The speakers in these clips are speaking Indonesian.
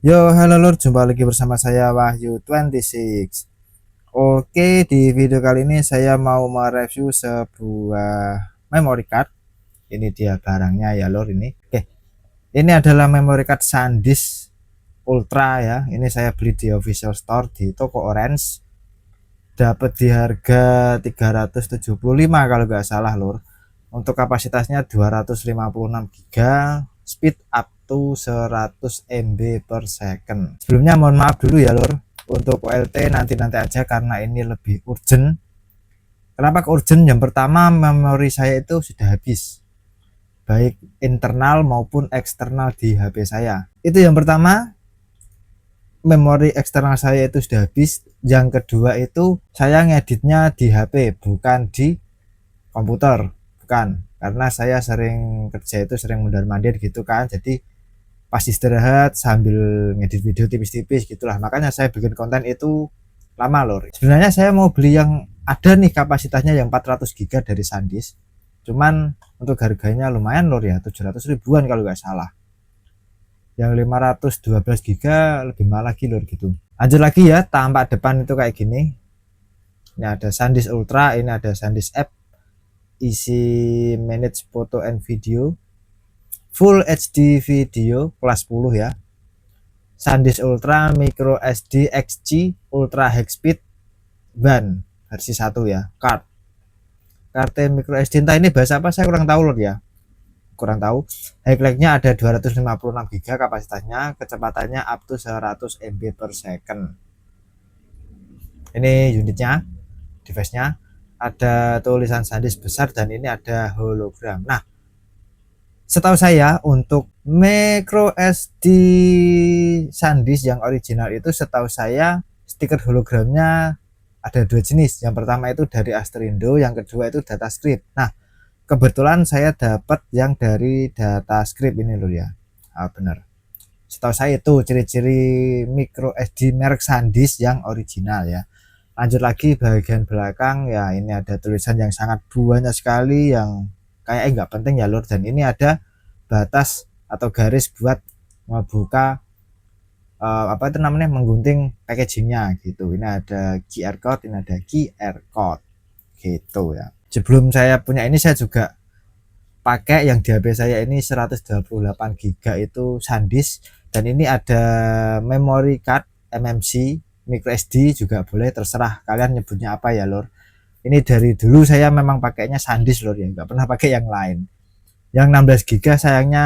Yo, halo lur, jumpa lagi bersama saya Wahyu 26. Oke, di video kali ini saya mau mereview sebuah memory card. Ini dia barangnya ya lur ini. Oke, ini adalah memory card SanDisk Ultra ya. Ini saya beli di official store di toko Orange. Dapat di harga 375 kalau nggak salah lur. Untuk kapasitasnya 256 GB, speed up to 100 MB per second. Sebelumnya mohon maaf dulu ya lur, untuk OLT nanti aja karena ini lebih urgent. Kenapa urgent? Yang pertama, memori saya itu sudah habis, baik internal maupun eksternal di HP saya. Itu yang pertama, memori eksternal saya itu sudah habis. Yang kedua itu saya ngeditnya di HP bukan di komputer, bukan, karena saya sering kerja itu sering mundar-mandir gitu kan, jadi pas istirahat sambil ngedit video tipis-tipis gitulah, makanya saya bikin konten itu lama lor. Sebenarnya saya mau beli yang ada nih kapasitasnya yang 400 GB dari SanDisk, cuman untuk harganya lumayan lor ya, 700 ribuan kalau nggak salah. Yang 512 GB lebih mahal lagi lor gitu. Lanjut lagi ya, tampak depan itu kayak gini. Ini ada SanDisk Ultra, ini ada SanDisk App, isi manage photo and video, full HD video kelas 10 ya, SanDisk Ultra micro SD XG ultra high speed ban versi 1 ya, card micro SD, entah ini bahasa apa saya kurang tahu loh ya, kurang tahu. Highlightnya ada 256 GB kapasitasnya, kecepatannya up to 100 MB per second. Ini unitnya, device-nya, ada tulisan SanDisk besar dan ini ada hologram. Nah, setahu saya untuk micro SD SanDisk yang original itu, setahu saya stiker hologramnya ada dua jenis. Yang pertama itu dari Astrindo, yang kedua itu Datascript. Nah, kebetulan saya dapat yang dari Datascript ini loh ya. Benar. Setahu saya itu ciri-ciri micro SD merek SanDisk yang original ya. Lanjut lagi bagian belakang ya, ini ada tulisan yang sangat banyak sekali yang kayak nggak penting ya lur, dan ini ada batas atau garis buat membuka apa itu namanya, menggunting packagingnya gitu. Ini ada QR code, ini ada QR code gitu ya. Sebelum saya punya ini saya juga pakai yang di HP saya ini 128 GB itu SanDisk, dan ini ada memory card MMC micro SD juga boleh, terserah kalian nyebutnya apa ya lor. Ini dari dulu saya memang pakainya SanDisk lor ya, nggak pernah pakai yang lain. Yang 16 GB sayangnya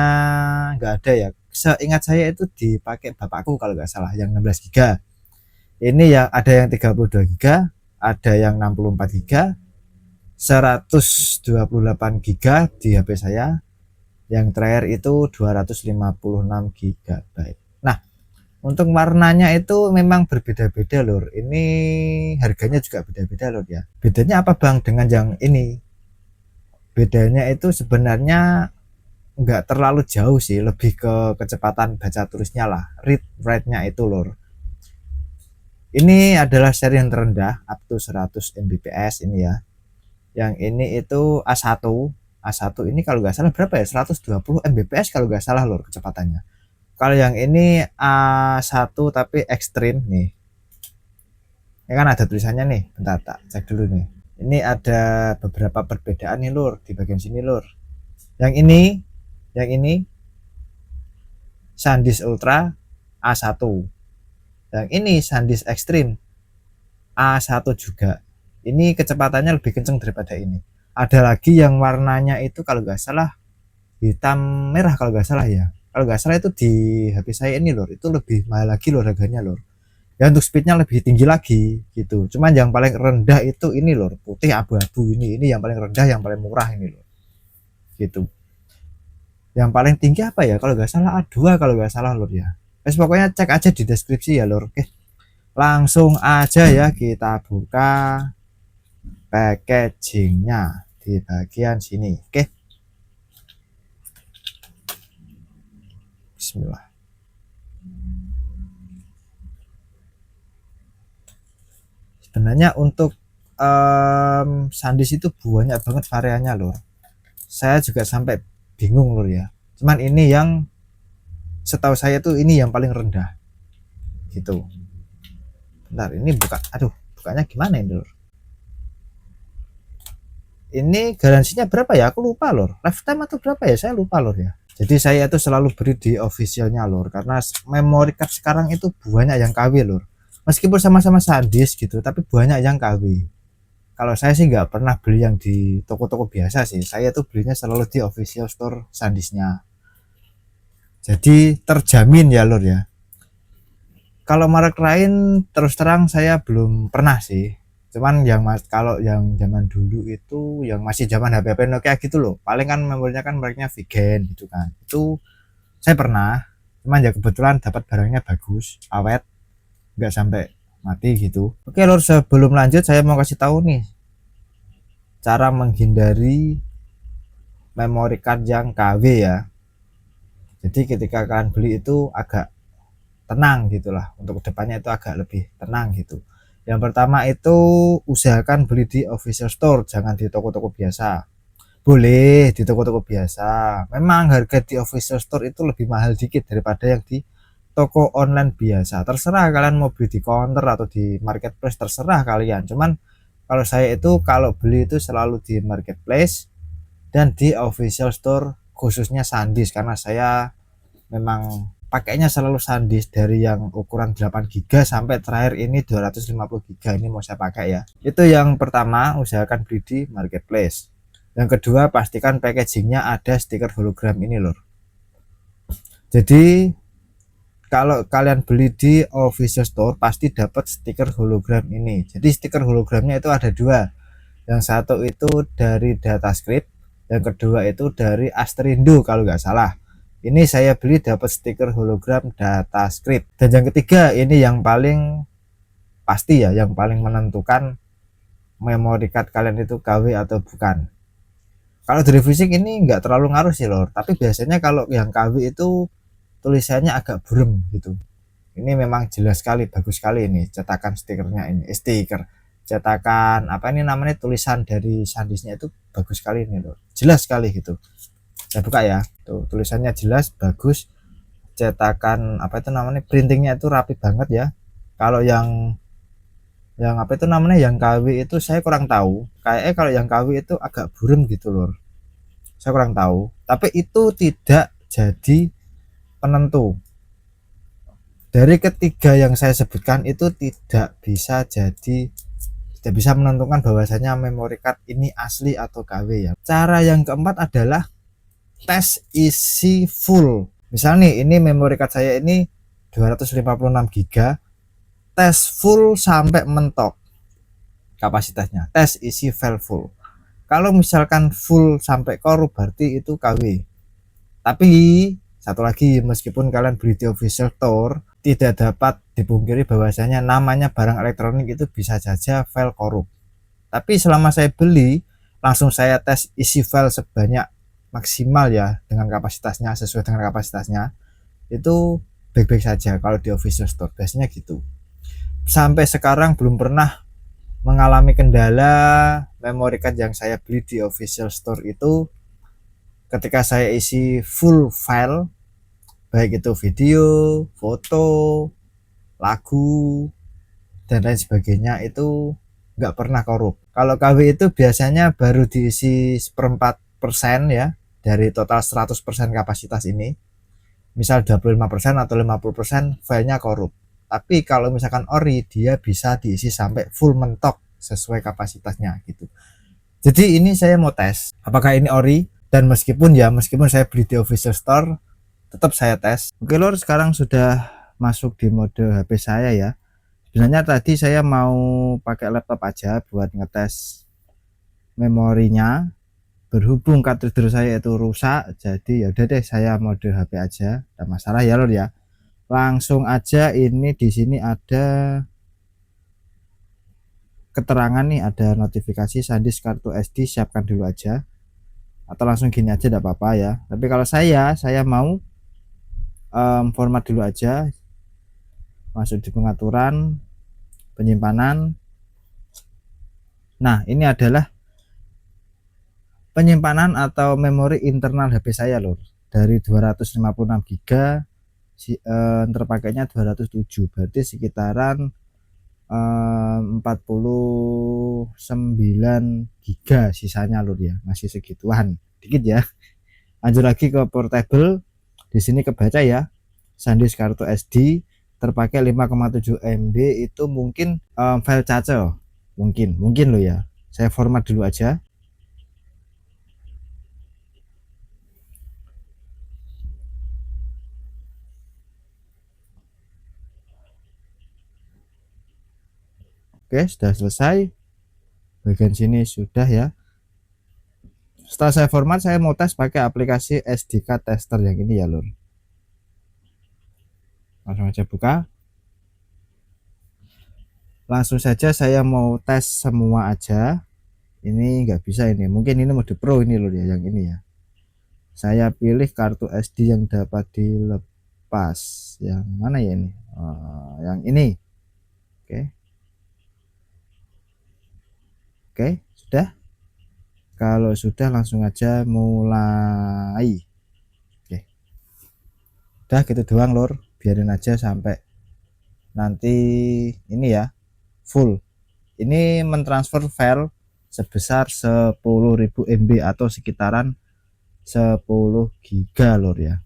nggak ada ya, seingat saya itu dipakai bapakku kalau nggak salah yang 16 GB. Ini yang ada yang 32 GB, ada yang 64 GB, 128 GB di HP saya, yang terakhir itu 256 GB. Nah, untuk warnanya itu memang berbeda-beda lor. Ini harganya juga beda-beda lor ya. Bedanya apa bang dengan yang ini? Bedanya itu sebenarnya nggak terlalu jauh sih, lebih ke kecepatan baca tulisnya lah, read write-nya itu lor. Ini adalah seri yang terendah up to 100 Mbps ini ya. Yang ini itu A1. A1 ini kalau nggak salah berapa ya, 120 Mbps kalau nggak salah lor kecepatannya. Kalau yang ini A1 tapi ekstrim nih, ini kan ada tulisannya nih, bentar tak cek dulu nih. Ini ada beberapa perbedaan nih lur di bagian sini lur. Yang ini SanDisk Ultra A1, yang ini SanDisk Extreme A1 juga. Ini kecepatannya lebih kenceng daripada ini. Ada lagi yang warnanya itu kalau nggak salah hitam merah kalau nggak salah ya. Kalau nggak salah itu di HP saya ini lor, itu lebih mahal lagi lor harganya lor. Ya untuk speednya lebih tinggi lagi gitu. Cuman yang paling rendah itu ini lor, putih abu-abu ini yang paling rendah, yang paling murah ini lor. Gitu. Yang paling tinggi apa ya? Kalau nggak salah A2 kalau nggak salah lor ya. Terus pokoknya cek aja di deskripsi ya lor. Oke. Langsung aja ya kita buka packagingnya di bagian sini. Oke. Bismillah. Sebenarnya untuk SanDisk itu banyak banget variannya loh. Saya juga sampai bingung loh ya. Cuman ini yang setahu saya tuh ini yang paling rendah. gitu. Bentar, ini buka, aduh bukanya gimana ini lur. Ini garansinya berapa ya, aku lupa lur, lifetime atau berapa ya, saya lupa lur ya. Jadi saya itu selalu beri di officialnya lur, karena memory card sekarang itu banyak yang KW lur, meskipun sama-sama SanDisk gitu tapi banyak yang KW. Kalau saya sih nggak pernah beli yang di toko-toko biasa sih, saya tuh belinya selalu di official store SanDisknya, jadi terjamin ya lur ya. Kalau merek lain terus terang saya belum pernah sih, cuman yang kalau yang zaman dulu itu yang masih zaman HP Nokia gitu loh, paling kan memorinya kan mereknya Vigen gitu kan, itu saya pernah, cuman ya kebetulan dapat barangnya bagus, awet, nggak sampai mati gitu. Oke lor, sebelum lanjut saya mau kasih tahu nih cara menghindari memory card yang KW ya. Jadi ketika kalian beli itu agak tenang gitulah, untuk kedepannya itu agak lebih tenang gitu. Yang pertama itu usahakan beli di official store, jangan di toko-toko biasa. Boleh di toko-toko biasa, memang harga di official store itu lebih mahal dikit daripada yang di toko online biasa. Terserah kalian mau beli di counter atau di marketplace, terserah kalian. Cuman kalau saya itu kalau beli itu selalu di marketplace dan di official store, khususnya SanDisk, karena saya memang pakainya selalu SanDisk dari yang ukuran 8 GB sampai terakhir ini 250 GB ini mau saya pakai ya. Itu yang pertama, usahakan beli di marketplace. Yang kedua, pastikan packagingnya ada stiker hologram ini lor. Jadi kalau kalian beli di official store pasti dapat stiker hologram ini. Jadi stiker hologramnya itu ada dua, yang satu itu dari Datascript, yang kedua itu dari Astrindo kalau nggak salah. Ini saya beli dapat stiker hologram Datascript. Dan yang ketiga ini yang paling pasti ya, yang paling menentukan memory card kalian itu KW atau bukan. Kalau dari fisik ini nggak terlalu ngaruh sih lor, tapi biasanya kalau yang KW itu tulisannya agak burem gitu. Ini memang jelas sekali, bagus sekali ini cetakan stikernya ini, stiker cetakan apa ini namanya, tulisan dari SanDisknya itu bagus sekali ini loh, jelas sekali gitu. Saya buka ya, tuh tulisannya jelas, bagus, cetakan apa itu namanya, printingnya itu rapi banget ya. Kalau yang apa itu namanya, yang KW itu saya kurang tahu, kayaknya kalau yang KW itu agak burem gitu loh, saya kurang tahu, tapi itu tidak jadi penentu. Dari ketiga yang saya sebutkan itu tidak bisa menentukan bahwasanya memory card ini asli atau KW ya. Cara yang keempat adalah tes isi full. Misal nih, ini memory card saya ini 256 GB, tes full sampai mentok kapasitasnya, tes isi file full. Kalau misalkan full sampai korup berarti itu KW. Tapi satu lagi, meskipun kalian beli di official store, tidak dapat dipungkiri bahwasanya namanya barang elektronik itu bisa saja file korup. Tapi selama saya beli, langsung saya tes isi file sebanyak maksimal ya, dengan kapasitasnya, sesuai dengan kapasitasnya, itu baik-baik saja kalau di official store, biasanya gitu. Sampai sekarang belum pernah mengalami kendala memory card yang saya beli di official store itu, ketika saya isi full file, baik itu video, foto, lagu, dan lain sebagainya, itu nggak pernah korup. Kalau KW itu biasanya baru diisi 1/4% ya dari total 100% kapasitas ini. Misal 25% atau 50% filenya korup. Tapi kalau misalkan ori, dia bisa diisi sampai full mentok sesuai kapasitasnya gitu. Jadi ini saya mau tes apakah ini ori, dan meskipun saya beli di official store, tetap saya tes. Oke lor, sekarang sudah masuk di mode HP saya ya. Sebenarnya tadi saya mau pakai laptop aja buat ngetes memorinya, berhubung cartridge saya itu rusak, jadi ya udah deh saya mode HP aja, tidak masalah ya lor ya. Langsung aja, ini di sini ada keterangan nih, ada notifikasi SanDisk kartu SD siapkan dulu aja, atau langsung gini aja tidak apa-apa ya. Tapi kalau saya mau format dulu aja, masuk di pengaturan penyimpanan. Nah, ini adalah penyimpanan atau memori internal HP saya lor, dari 256 GB terpakainya 207, berarti sekitaran 49 giga sisanya lur ya, masih segituan dikit ya. Lanjut lagi ke portable, di sini kebaca ya, SanDisk kartu SD terpakai 5,7 MB itu mungkin file cache, mungkin lo ya. Saya format dulu aja. Oke, sudah selesai. Bagian sini sudah ya. Setelah saya format, saya mau tes pakai aplikasi SD card tester yang ini ya lur. Langsung aja buka. Langsung saja saya mau tes semua aja. Ini nggak bisa ini, mungkin ini mode pro ini lur ya, yang ini ya. Saya pilih kartu SD yang dapat dilepas. Yang mana ya ini? Yang ini. Oke, sudah. Kalau sudah langsung aja mulai. Oke. Udah gitu doang lur, biarin aja sampai nanti ini ya full. Ini mentransfer file sebesar 10.000 MB atau sekitaran 10 giga lur ya.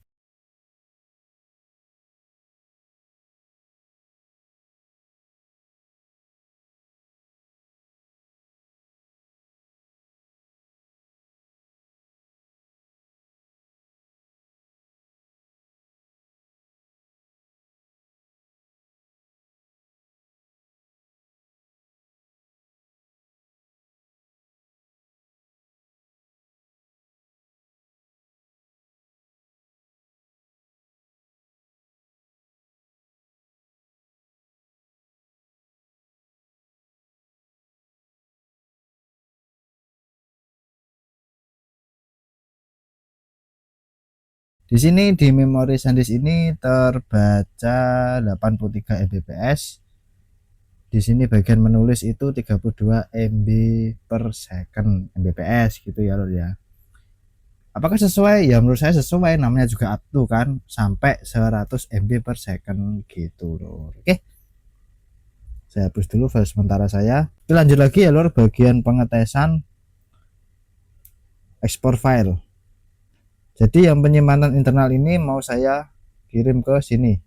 Di sini di memori SanDisk ini terbaca 83 Mbps. Di sini bagian menulis itu 32 MB per second Mbps gitu ya lur ya. Apakah sesuai? Ya menurut saya sesuai, namanya juga up to kan, sampai 100 MB per second gitu lur. Oke, saya hapus dulu file sementara saya. Kita lanjut lagi ya lur, bagian pengetesan ekspor file. Jadi yang penyimpanan internal ini mau saya kirim ke sini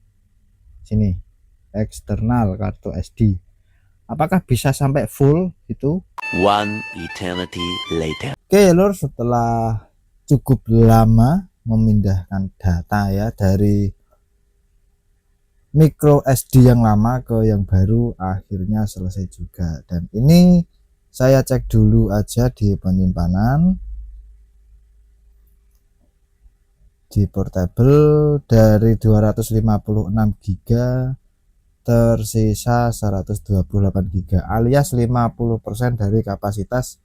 eksternal kartu SD. Apakah bisa sampai full itu? One eternity later. Oke lur, setelah cukup lama memindahkan data ya dari micro SD yang lama ke yang baru, akhirnya selesai juga. Dan ini saya cek dulu aja di penyimpanan. Di portable dari 256 giga tersisa 128 giga alias 50% dari kapasitas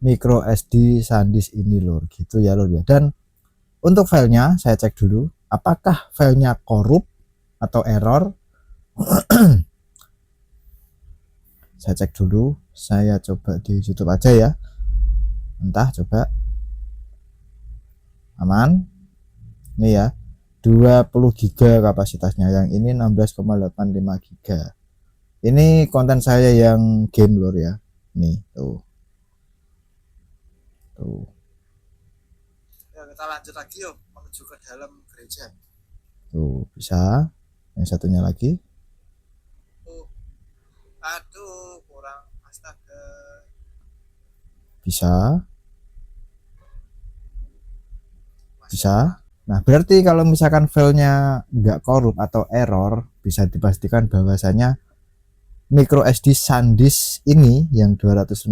micro SD SanDisk ini lur, gitu ya lur ya. Dan untuk filenya saya cek dulu apakah filenya korup atau error. Saya cek dulu, saya coba di YouTube aja ya, entah coba aman. Ini ya 20 giga kapasitasnya, yang ini 16,85 giga. Ini konten saya yang game lur ya. Nih tuh ya, kita lanjut lagi yuk menuju ke dalam gereja. Tuh bisa, yang satunya lagi. Aduh kurang, astaga. Bisa. Nah berarti kalau misalkan filenya nggak korup atau error, bisa dipastikan bahwasanya micro SD SanDisk ini yang 256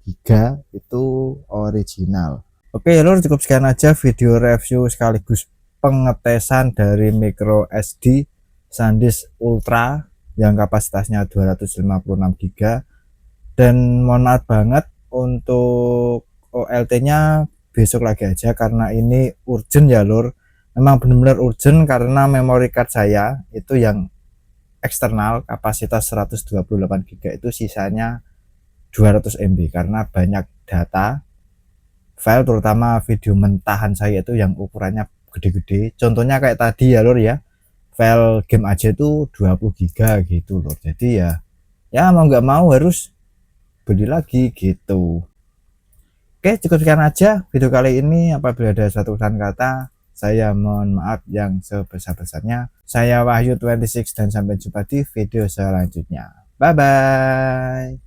giga itu original. Oke lur, cukup sekian aja video review sekaligus pengetesan dari micro SD SanDisk Ultra yang kapasitasnya 256 giga. Dan mohon maaf banget untuk OLT nya besok lagi aja karena ini urgent ya lur, memang benar-benar urgent karena memory card saya itu yang eksternal kapasitas 128 GB itu sisanya 200 MB karena banyak data file, terutama video mentahan saya itu yang ukurannya gede-gede. Contohnya kayak tadi ya lur ya, file game aja tuh 20 giga gitu lur. Jadi ya mau nggak mau harus beli lagi gitu. Oke, cukup sekian aja video kali ini. Apabila ada suatu kesalahan kata, saya mohon maaf yang sebesar-besarnya. Saya Wahyu 26 dan sampai jumpa di video selanjutnya. Bye bye.